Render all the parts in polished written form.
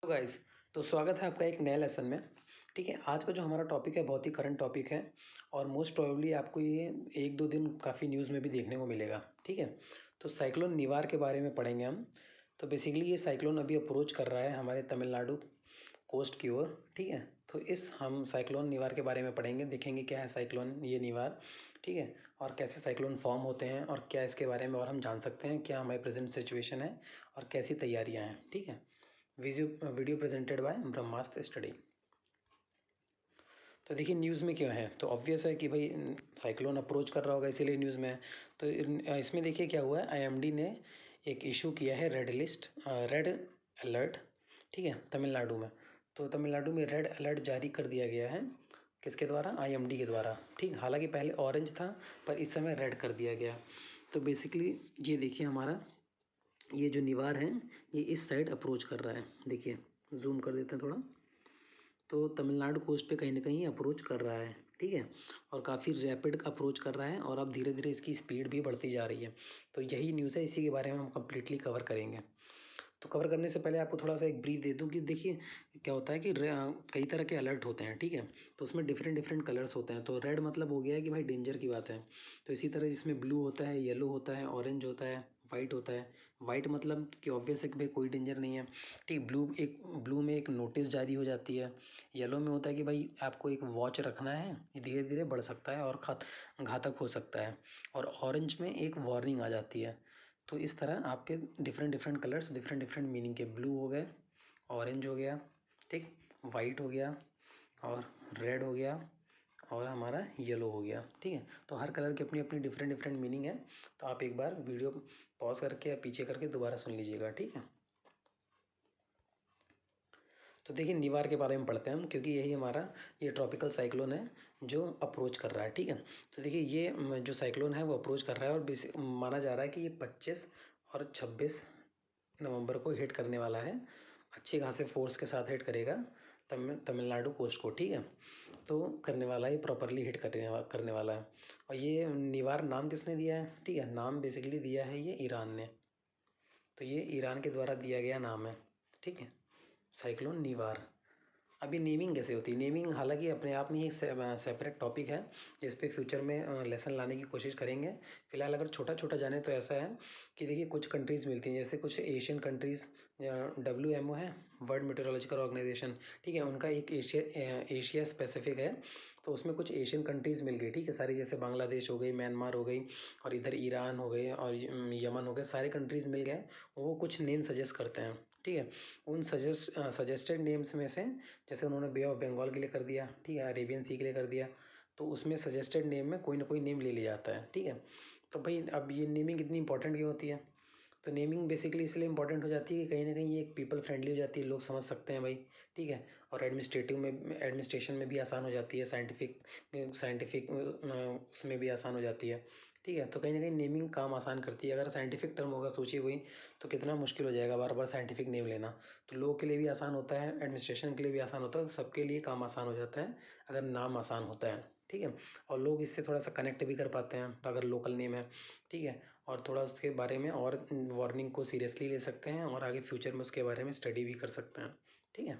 Guys, तो स्वागत है आपका एक नए लेसन में। ठीक है, आज का जो हमारा टॉपिक है बहुत ही करंट टॉपिक है और मोस्ट प्रोबेबली आपको ये एक दो दिन काफ़ी न्यूज़ में भी देखने को मिलेगा। ठीक है, तो साइक्लोन निवार के बारे में पढ़ेंगे हम। तो बेसिकली ये साइक्लोन अभी अप्रोच कर रहा है हमारे तमिलनाडु कोस्ट की ओर। ठीक है, तो इस हम साइक्लोन निवार के बारे में पढ़ेंगे, देखेंगे क्या है साइक्लोन ये निवार। ठीक है, और कैसे साइक्लोन फॉर्म होते हैं और क्या इसके बारे में और हम जान सकते हैं, क्या हमारी प्रेजेंट सिचुएशन है और कैसी तैयारियां हैं। ठीक है, video presented by Brahmastra study. तो देखिए न्यूज़ में क्या है, तो ऑब्वियस है कि भाई साइक्लोन अप्रोच कर रहा होगा इसीलिए न्यूज़ में है। तो इसमें देखिए क्या हुआ है, आईएमडी ने एक इशू किया है रेड अलर्ट। ठीक है, तमिलनाडु में। तो तमिलनाडु में रेड अलर्ट जारी कर दिया गया है, किसके द्वारा? आईएमडी के द्वारा। ठीक, हालांकि पहले ऑरेंज था पर इस समय रेड कर दिया गया। तो बेसिकली ये देखिए हमारा ये जो निवार है ये इस साइड अप्रोच कर रहा है। देखिए जूम कर देते हैं थोड़ा, तो तमिलनाडु कोस्ट पे कहीं ना कहीं अप्रोच कर रहा है। ठीक है, और काफ़ी रैपिड अप्रोच कर रहा है और अब धीरे धीरे इसकी स्पीड भी बढ़ती जा रही है। तो यही न्यूज़ है, इसी के बारे में हम कंप्लीटली कवर करेंगे। तो कवर करने से पहले आपको थोड़ा सा एक ब्रीफ दे दूं कि देखिए क्या होता है कि कई तरह के अलर्ट होते हैं। ठीक है, तो उसमें डिफरेंट डिफरेंट कलर्स होते हैं। तो रेड मतलब हो गया है कि भाई डेंजर की बात है। तो इसी तरह इसमें ब्लू होता है, येलो होता है, ऑरेंज होता है, वाइट होता है। वाइट मतलब कि ऑब्वियस है कि भाई कोई डेंजर नहीं है। ठीक, ब्लू में एक नोटिस जारी हो जाती है। येलो में होता है कि भाई आपको एक वॉच रखना है, ये धीरे धीरे बढ़ सकता है और घातक हो सकता है। और ऑरेंज में एक वार्निंग आ जाती है। तो इस तरह आपके different different colours different different meaning के, ब्लू हो गए, ऑरेंज हो गया, ठीक, वाइट हो गया और रेड हो गया और हमारा येलो हो गया। ठीक है, तो हर कलर की अपनी अपनी डिफरेंट डिफरेंट मीनिंग है। तो आप एक बार वीडियो पॉज करके या पीछे करके दोबारा सुन लीजिएगा। ठीक है, तो देखिए निवार के बारे में पढ़ते हैं हम, क्योंकि यही हमारा ये ट्रॉपिकल साइक्लोन है जो अप्रोच कर रहा है। ठीक है, तो देखिए ये जो साइक्लोन है वो अप्रोच कर रहा है और माना जा रहा है कि ये 25 और 26 नवंबर को हिट करने वाला है। अच्छी खासे फोर्स के साथ हिट करेगा तमिलनाडु कोस्ट को। ठीक है, तो करने वाला है, प्रॉपरली हिट करने वाला है। और ये निवार नाम किसने दिया है? ठीक है, नाम बेसिकली दिया है ये ईरान ने। तो ये ईरान के द्वारा दिया गया नाम है। ठीक है, साइक्लोन निवार। अभी नेमिंग कैसे होती है? नेमिंग हालांकि अपने आप में एक सेपरेट टॉपिक है जिस पे फ्यूचर में लेसन लाने की कोशिश करेंगे। फिलहाल अगर छोटा छोटा जाने तो ऐसा है कि देखिए कुछ कंट्रीज़ मिलती हैं, जैसे कुछ एशियन कंट्रीज़, WMO है, वर्ल्ड मेट्रोलॉजिकल ऑर्गेनाइजेशन। ठीक है, उनका एक एशिया स्पेसिफिक है। तो उसमें कुछ एशियन कंट्रीज़ मिल गई। ठीक है, सारी, जैसे बांग्लादेश हो गई, म्यांमार हो गई और इधर ईरान हो गए और यमन हो गए, सारे कंट्रीज़ मिल गए। वो कुछ नेम सजेस्ट करते हैं। ठीक है, उन सजेस्टेड नेम्स में से, जैसे उन्होंने बे ऑफ बंगाल के लिए कर दिया, ठीक है, अरेबियन सी के लिए कर दिया, तो उसमें सजेस्टेड नेम में कोई ना कोई नेम ले लिया जाता है। ठीक है, तो भाई अब ये नेमिंग इतनी इंपॉर्टेंट क्यों होती है? तो नेमिंग बेसिकली इसलिए इंपॉर्टेंट हो जाती है कि कहीं ना कहीं ये एक पीपल फ्रेंडली हो जाती है, लोग समझ सकते हैं भाई। ठीक है, और एडमिनिस्ट्रेशन में भी आसान हो जाती है, साइंटिफिक उसमें भी आसान हो जाती है। ठीक है, तो कहीं ना कहीं नेमिंग काम आसान करती है। अगर साइंटिफिक टर्म होगा, सोचिए कोई, तो कितना मुश्किल हो जाएगा बार बार साइंटिफिक नेम लेना। तो लोगों के लिए भी आसान होता है, एडमिनिस्ट्रेशन के लिए भी आसान होता है, तो सबके लिए काम आसान हो जाता है अगर नाम आसान होता है। ठीक है, और लोग इससे थोड़ा सा कनेक्ट भी कर पाते हैं अगर लोकल नेम है। ठीक है, और थोड़ा उसके बारे में और वार्निंग को सीरियसली ले सकते हैं और आगे फ्यूचर में उसके बारे में स्टडी भी कर सकते हैं। ठीक है,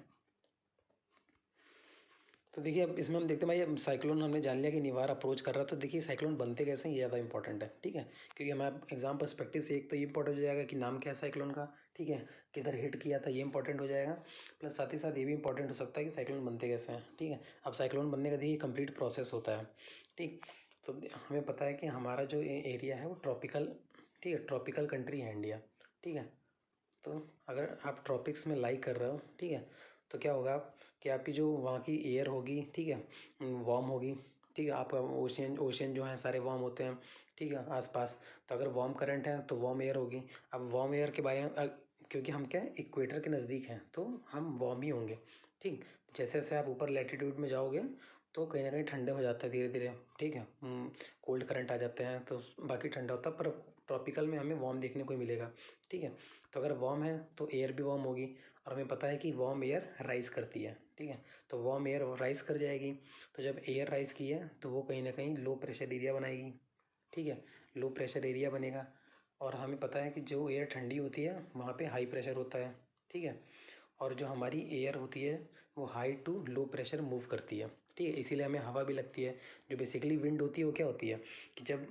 तो देखिए अब इसमें हम देखते हैं भाई, अब साइक्लोन हमने जान लिया कि निवार अप्रोच कर रहा है। तो देखिए साइक्लोन बनते कैसे हैं ये ज़्यादा इंपॉर्टेंट है। ठीक है, क्योंकि हमारे एग्जाम पर्सपेक्टिव से एक तो ये इंपॉर्टेंट हो जाएगा कि नाम क्या है साइक्लोन का। ठीक है, किधर हिट किया था ये इंपॉर्टेंट हो जाएगा। प्लस साथ ही साथ ये भी इंपॉर्टेंट हो सकता है कि साइक्लोन बनते कैसे हैं। ठीक है, अब साइक्लोन बनने का देखिए कंप्लीट प्रोसेस होता है। ठीक, तो हमें पता है कि हमारा जो एरिया है वो ट्रॉपिकल, ठीक है, ट्रॉपिकल कंट्री है इंडिया। ठीक है, तो अगर आप ट्रॉपिक्स में लाई कर रहे हो, ठीक है, तो क्या होगा कि आपकी जो वहाँ की एयर होगी, ठीक है, वार्म होगी। ठीक है, आपका ओशियन ओशियन जो है सारे वार्म होते हैं। ठीक है, आसपास। तो अगर वार्म करंट है तो वार्म एयर होगी। अब वार्म एयर के बारे में क्योंकि हम क्या है, इक्वेटर के नज़दीक हैं तो हम वार्म ही होंगे। ठीक, जैसे जैसे आप ऊपर लैटिट्यूड में जाओगे तो कहीं ना कहीं ठंडे हो जाता है धीरे धीरे। ठीक है, कोल्ड करंट आ जाते हैं तो बाकी ठंडा होता है, पर ट्रॉपिकल में हमें वार्म देखने को मिलेगा। ठीक है, तो अगर वार्म है तो एयर भी वार्म होगी और हमें पता है कि वार्म एयर राइज करती है। ठीक है, तो वार्म एयर राइज कर जाएगी। तो जब एयर राइज की है तो वो कहीं ना कहीं लो प्रेशर एरिया बनाएगी। ठीक है, लो प्रेशर एरिया बनेगा और हमें पता है कि जो एयर ठंडी होती है वहाँ पे हाई प्रेशर होता है। ठीक है, और जो हमारी एयर होती है वो high to low pressure move करती है, ठीक है। इसीलिए हमें हवा भी लगती है। जो बेसिकली विंड होती है वो क्या होती है कि जब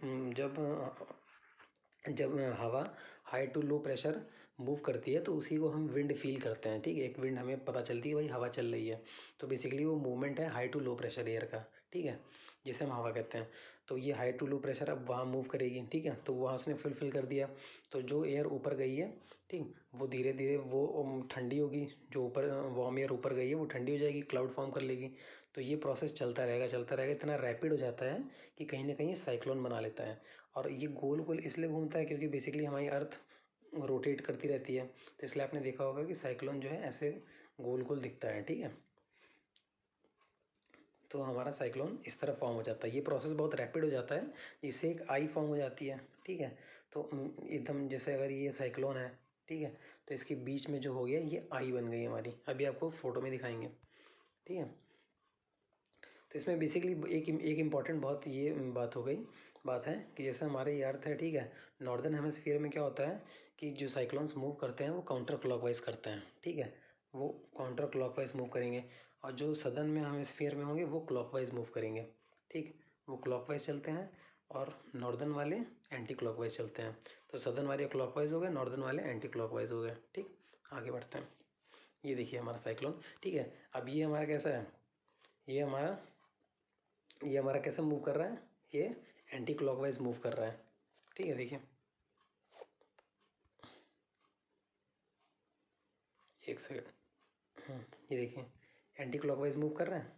जब हवा high to low pressure move करती है तो उसी को हम विंड फील करते हैं, ठीक है। एक विंड हमें पता चलती है भाई हवा चल रही है, तो बेसिकली वो मूवमेंट है high to low pressure air का, ठीक है, जिसे हम हवा कहते हैं। तो ये हाई टू लो प्रेशर अब वहाँ मूव करेगी, ठीक है। तो वहाँ उसने फुलफिल कर दिया, तो जो एयर ऊपर गई है, ठीक, वो धीरे धीरे वो ठंडी होगी। जो ऊपर वार्म एयर ऊपर गई है वो ठंडी हो जाएगी, क्लाउड फॉर्म कर लेगी। तो ये प्रोसेस चलता रहेगा चलता रहेगा, इतना रैपिड हो जाता है कि कहीं ना कहीं साइक्लोन बना लेता है। और ये गोल गोल इसलिए घूमता है क्योंकि बेसिकली हमारी अर्थ रोटेट करती रहती है, तो इसलिए आपने देखा होगा कि साइक्लोन जो है ऐसे गोल गोल दिखता है, ठीक है। तो हमारा साइक्लोन इस तरह फॉर्म हो जाता है। ये प्रोसेस बहुत रैपिड हो जाता है, जिससे एक आई फॉर्म हो जाती है, ठीक है। तो एकदम जैसे अगर ये साइक्लोन है, ठीक है, तो इसके बीच में जो हो गया ये आई बन गई हमारी। अभी आपको फोटो में दिखाएंगे, ठीक है। तो इसमें बेसिकली एक इम्पॉर्टेंट बहुत ये बात है कि जैसे हमारे ये अर्थ है, ठीक है, नॉर्दर्न हेमिस्फीयर में क्या होता है कि जो साइक्लोन्स मूव करते हैं वो काउंटर क्लॉकवाइज करते हैं, ठीक है। वो काउंटर क्लॉकवाइज मूव करेंगे, और जो सदर्न में हेमिस्फीयर में होंगे वो क्लॉकवाइज मूव करेंगे, ठीक। वो क्लॉकवाइज चलते हैं और नॉर्दर्न वाले एंटी क्लॉकवाइज चलते हैं। तो सदर्न वाले क्लॉकवाइज हो गए, नॉर्दर्न वाले एंटी क्लॉकवाइज हो गए, ठीक। आगे बढ़ते हैं। ये देखिए हमारा साइक्लोन, ठीक है। अब ये हमारा कैसा है, ये हमारा ये हमारा कैसे मूव कर रहा है, ये एंटी क्लॉकवाइज मूव कर रहा है, ठीक है। देखिए एक सेकंड, ये देखिए एंटी क्लॉकवाइज मूव कर रहा है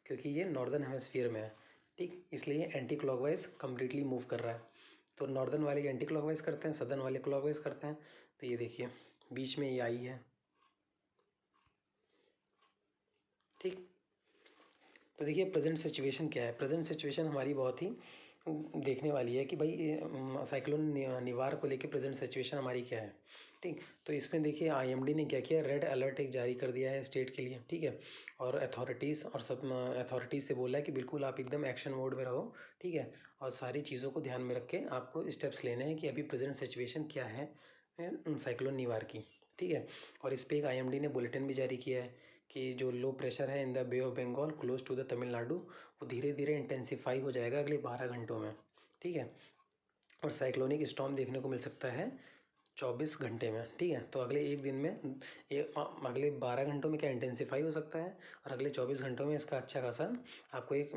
क्योंकि ये नॉर्दर्न हेमिस्फीयर में है, ठीक, इसलिए ये एंटी क्लॉकवाइज कम्प्लीटली मूव कर रहा है। तो नॉर्दर्न वाले एंटी क्लॉकवाइज करते हैं, सदर्न वाले क्लॉकवाइज करते हैं। तो ये देखिए बीच में ये आई है, ठीक। तो देखिए प्रेजेंट सिचुएशन क्या है। प्रेजेंट सिचुएशन हमारी बहुत ही देखने वाली है कि भाई साइक्लोन निवार को लेके प्रेजेंट सिचुएशन हमारी क्या है, ठीक। तो इसमें देखिए आईएमडी ने क्या किया, रेड अलर्ट एक जारी कर दिया है स्टेट के लिए, ठीक है। और अथॉरिटीज़ से बोला है कि बिल्कुल आप एकदम एक्शन मोड में रहो, ठीक है। और सारी चीज़ों को ध्यान में रख के आपको स्टेप्स लेने हैं कि अभी प्रेजेंट सिचुएशन क्या है साइक्लोन निवार की, ठीक है। और इस पर एक आईएमडी ने बुलेटिन भी जारी किया है कि जो लो प्रेशर है in the bay of Bengal close to the Tamil Nadu, वो धीरे धीरे इंटेंसिफाई हो जाएगा अगले 12 घंटों में, ठीक है। और साइक्लोनिक स्टॉर्म देखने को मिल सकता है 24 घंटे में, ठीक है। तो अगले एक दिन में अगले 12 घंटों में क्या इंटेंसिफाई हो सकता है, और अगले 24 घंटों में इसका अच्छा खासा आपको एक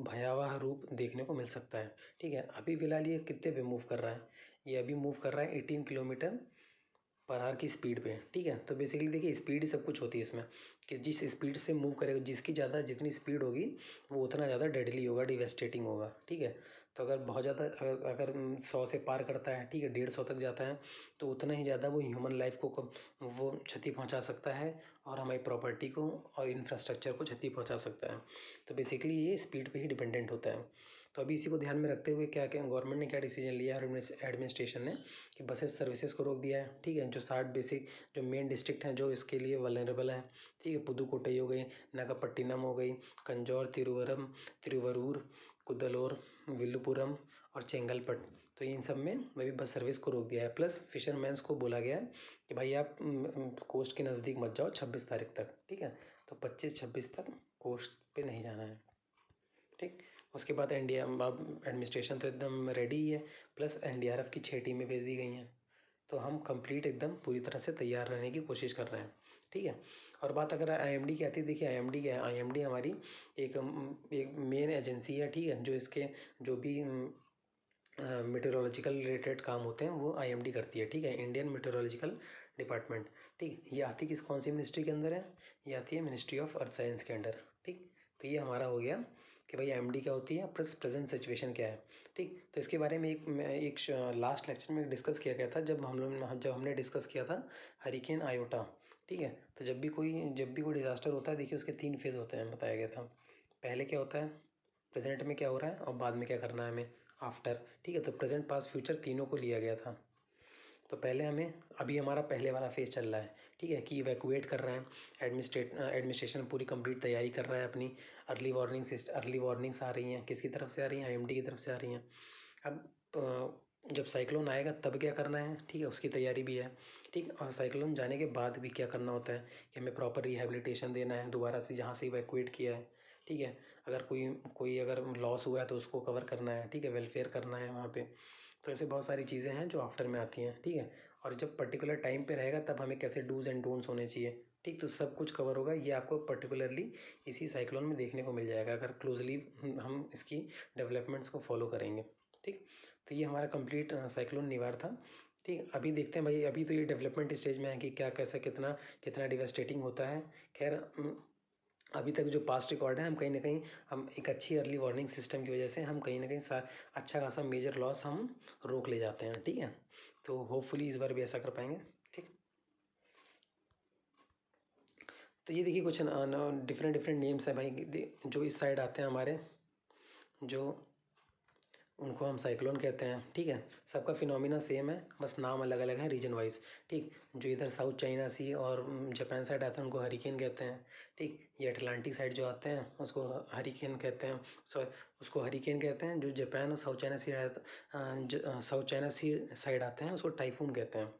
भयावह रूप देखने को मिल सकता है, ठीक है। अभी फिलहाल ये कितने पे मूव कर रहा है, ये अभी मूव कर रहा है 18 किलोमीटर पर आवर की स्पीड पे, ठीक है। तो बेसिकली देखिए स्पीड ही सब कुछ होती है इसमें, कि जिस स्पीड से मूव करेगा, जिसकी ज़्यादा जितनी स्पीड होगी वो उतना ज़्यादा डेडली होगा, डिवेस्टेटिंग होगा, ठीक है। तो अगर बहुत ज़्यादा अगर 100 से पार करता है, ठीक है, 150 तक जाता है, तो उतना ही ज़्यादा वो ह्यूमन लाइफ को वो क्षति पहुंचा सकता है, और हमारी प्रॉपर्टी को और इंफ्रास्ट्रक्चर को क्षति पहुंचा सकता है। तो बेसिकली ये स्पीड पे ही डिपेंडेंट होता है। तो अभी इसी को ध्यान में रखते हुए क्या क्या गवर्नमेंट ने क्या डिसीजन लिया है, एडमिनिस्ट्रेशन ने, कि बसेस सर्विसेज को रोक दिया है, ठीक है। जो 60 बेसिक जो मेन डिस्ट्रिक्ट हैं जो इसके लिए वल्नरेबल हैं, ठीक है, पुदुकोट्टई हो गई, नागपट्टिनम हो गई, कंजौर, तिरुवरूर, कुद्दलोर, विल्लुपुरम और चेंगलपट। तो इन सब में वही बस सर्विस को रोक दिया है। प्लस फिशरमैन्स को बोला गया है कि भाई आप कोस्ट के नज़दीक मत जाओ 26 तारीख तक, ठीक है। तो 25-26 तक कोस्ट पे नहीं जाना है, ठीक। उसके बाद इंडिया अब एडमिनिस्ट्रेशन तो एकदम रेडी ही है, प्लस एनडीआरएफ की 6 टीमें भेज दी गई हैं। तो हम कंप्लीट एकदम पूरी तरह से तैयार रहने की कोशिश कर रहे हैं, ठीक है। और बात अगर आईएमडी की आती है, देखिए आईएमडी क्या है, आईएमडी हमारी एक मेन एजेंसी है, ठीक है, जो इसके जो भी मेटेरोलॉजिकल रिलेटेड काम होते हैं वो आईएमडी करती है, ठीक है, इंडियन मेटेरोलॉजिकल डिपार्टमेंट, ठीक। ये आती किस कौन सी मिनिस्ट्री के अंदर है, ये आती है मिनिस्ट्री ऑफ अर्थ साइंस के अंडर, ठीक। तो ये हमारा हो गया कि भाई आईएमडी क्या होती है, प्लस प्रेजेंट सिचुएशन क्या है, ठीक। तो इसके बारे में एक लास्ट लेक्चर में डिस्कस किया गया था, जब हमने डिस्कस किया था हरिकेन आयोटा, ठीक है। तो जब भी कोई डिजास्टर होता है, देखिए उसके 3 फेज होते हैं बताया गया था। पहले क्या होता है, प्रेजेंट में क्या हो रहा है, और बाद में क्या करना है हमें आफ्टर, ठीक है। तो प्रेजेंट पास्ट फ्यूचर तीनों को लिया गया था। तो पहले हमें अभी हमारा पहले वाला फेज चल रहा है, ठीक है, कि इवैक्यूएट कर रहे हैं। एडमिनिस्ट्रेशन पूरी कंप्लीट तैयारी कर रहा है अपनी। अर्ली वार्निंग्स आ रही हैं, किसकी तरफ से आ रही हैं, आईएमडी की तरफ से आ रही हैं। अब जब साइक्लोन आएगा तब क्या करना है, ठीक है, उसकी तैयारी भी है, ठीक। और साइक्लोन जाने के बाद भी क्या करना होता है कि हमें प्रॉपर रिहेबिलिटेशन देना है दोबारा से जहाँ से इवैक्यूएट किया है, ठीक है। अगर कोई अगर लॉस हुआ है तो उसको कवर करना है, ठीक है, वेलफेयर करना है वहाँ पे। तो ऐसे बहुत सारी चीज़ें हैं जो आफ्टर में आती हैं, ठीक है। और जब पर्टिकुलर टाइम पे रहेगा तब हमें कैसे डूज एंड डोंट्स होने चाहिए, ठीक। तो सब कुछ कवर होगा, ये आपको पर्टिकुलरली इसी साइक्लोन में देखने को मिल जाएगा अगर क्लोजली हम इसकी डेवलपमेंट्स को फॉलो करेंगे, ठीक। तो ये हमारा कंप्लीट साइक्लोन निवार था, ठीक। अभी देखते हैं भाई, अभी तो ये डेवलपमेंट स्टेज में है कि क्या कैसा कितना कितना डिवास्टेटिंग होता है। खैर अभी तक जो पास्ट रिकॉर्ड है, हम कहीं ना कहीं हम एक अच्छी अर्ली वार्निंग सिस्टम की वजह से हम कहीं ना कहीं अच्छा खासा मेजर लॉस हम रोक ले जाते हैं, ठीक है। तो होपफुली इस बार भी ऐसा कर पाएंगे, ठीक। तो ये देखिए कुछ डिफरेंट डिफरेंट नेम्स हैं भाई, जो इस साइड आते हैं हमारे, जो उनको हम साइक्लोन कहते हैं, ठीक है। सबका फिनोमिना सेम है, बस नाम अलग अलग है रीजन वाइज, ठीक। जो इधर साउथ चाइना सी और जापान साइड आते हैं उनको हरिकेन कहते हैं, ठीक। ये अटलांटिक साइड जो आते हैं उसको हरिकेन कहते हैं, सॉरी उसको हरिकेन कहते हैं। जो जापान और साउथ चाइना सी साउथ चाइना सी साइड आते हैं उसको टाइफून कहते हैं।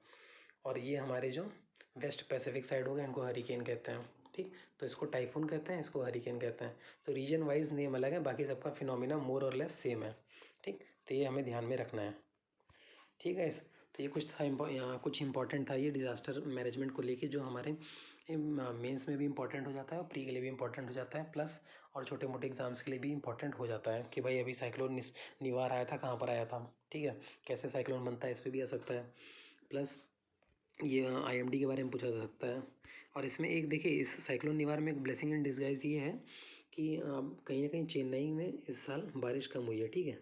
और ये हमारे जो वेस्ट पैसिफिक साइड हो गए इनको हरिकेन कहते हैं, ठीक। तो इसको टाइफून कहते हैं, इसको हरिकेन कहते हैं। तो रीजन वाइज नेम अलग है, बाकी सबका फिनोमिना मोर और लेस सेम है, ठीक। तो ये हमें ध्यान में रखना है, ठीक है। तो ये कुछ था यहाँ कुछ इंपॉर्टेंट था ये डिज़ास्टर मैनेजमेंट को लेके, जो हमारे मेंस में भी इंपॉर्टेंट हो जाता है और प्री के लिए भी इंपॉर्टेंट हो जाता है, प्लस और छोटे मोटे एग्जाम्स के लिए भी इंपॉर्टेंट हो जाता है कि भाई अभी साइक्लोन निवार आया था, कहाँ पर आया था, ठीक है, कैसे साइक्लोन बनता है इस पर भी आ सकता है। प्लस ये आईएमडी के बारे में पूछा जा सकता है। और इसमें एक देखिए, इस साइक्लोन निवार में एक ब्लेसिंग इन डिस्गाइज ये है कि कहीं ना कहीं चेन्नई में इस साल बारिश कम हुई है, ठीक है।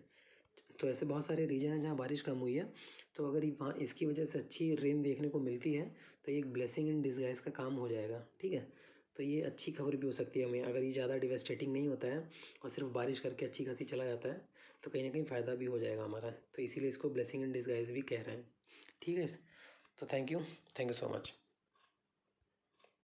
तो ऐसे बहुत सारे रीजन हैं जहाँ बारिश कम हुई है, तो अगर वहाँ इसकी वजह से अच्छी रेन देखने को मिलती है तो ये एक ब्लेसिंग इन डिस्गाइज का काम हो जाएगा, ठीक है। तो ये अच्छी खबर भी हो सकती है हमें, अगर ये ज़्यादा डिवेस्टेटिंग नहीं होता है और सिर्फ बारिश करके अच्छी खासी चला जाता है तो कहीं ना कहीं फ़ायदा भी हो जाएगा हमारा। तो इसीलिए इसको ब्लेसिंग इन डिस्गाइज भी कह रहे हैं, ठीक है। तो थैंक यू सो मच।